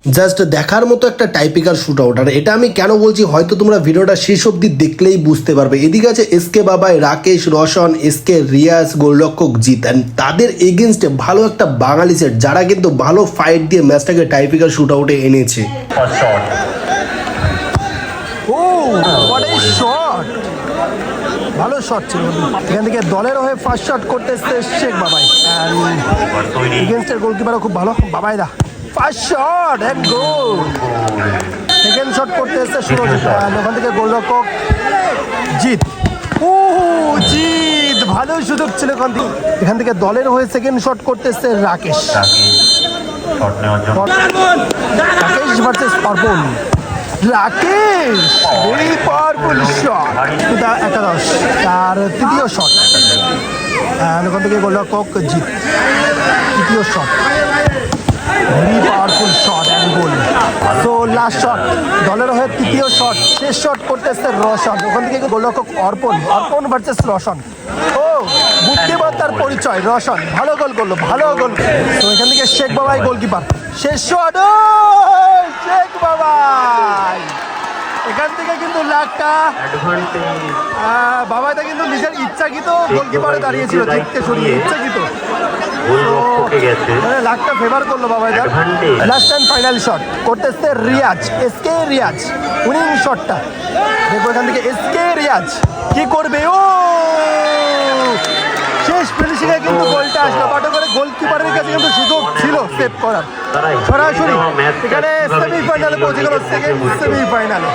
Just দেখার মতো একটা টাইপিক্যাল শুট আউট। আর এটা আমি কেন বলছি, হয়তো তোমরা ভিডিওটা শেষ অবধি দেখলেই বুঝতে পারবে। এদিকে আছে এসকে বাবাই, রাকেশ রোশন, এসকে রিয়াজ, গোলরক্ষক জিৎ, অ্যান্ড তাদের এগেনস্টে ভালো একটা বাঙালি সেট যারা কিন্তু ভালো ফাইট দিয়ে ম্যাচটাকে টাইপিক্যাল শুট আউটে এনেছে। ভালো শট ছিল, এখান থেকে দলের হয়ে ফার্স্ট শট করতে এসছে শেখ বাবাই, এগেনস্টের গোলকিপারও খুব ভালো বাবাই দা। First shot and goal. Second shot করতে এসছে সুরজিৎ, ওখান থেকে গোলরক্ষক জিৎ। জিৎ ভালো সুযোগ ছিল এখান থেকে দলের হয়ে সেকেন্ড শট করতে এসছে রাকেশ। রাকেশ ভার্সেস অর্পণ। রাকেশ ভেরি পাওয়ারফুল শট, একাদশ তার তৃতীয় শট, ওখান থেকে গোলরক্ষক জিৎ তৃতীয় shot, very powerful shot and goal. So last shot দলের হয়ে তৃতীয় শট, শেষ শট করতে এসছে রোশন, ওখান থেকে গোলরক্ষক অর্পণ ভার্সেস রোশন। ও বুদ্ধিমত্তার পরিচয় রোশন, ভালো গোল করলো, ভালো গোল। তো এখান থেকে শেখ বাবাই গোলকিপার, শেষ শট শেখ বাবাই। এখান থেকে কিন্তু লাখটা বাবাইটা কিন্তু নিজের ইচ্ছাকৃত গোলকিপারে দাঁড়িয়েছিল, জিততে সরিয়ে ইচ্ছাকৃত, লাখটা ফেভার করলো বাবাইদা। লাস্ট অ্যান্ড ফাইনাল শট করতে এসছে রিয়াজ, এসকে রিয়াজ উইনিং শটটা দেখবো। এখান থেকে এসকে রিয়াজ কি করবে, ও শেষ ফিনিশিংয়ে কিন্তু গোলটা আসলো, বাট করে গোলকিপারের কাছে কিন্তু সুযোগ ছিল সেভ করার। সরাসরি এখানে সেমিফাইনালে পৌঁছে গেল, সেকেন্ড সেমিফাইনালে।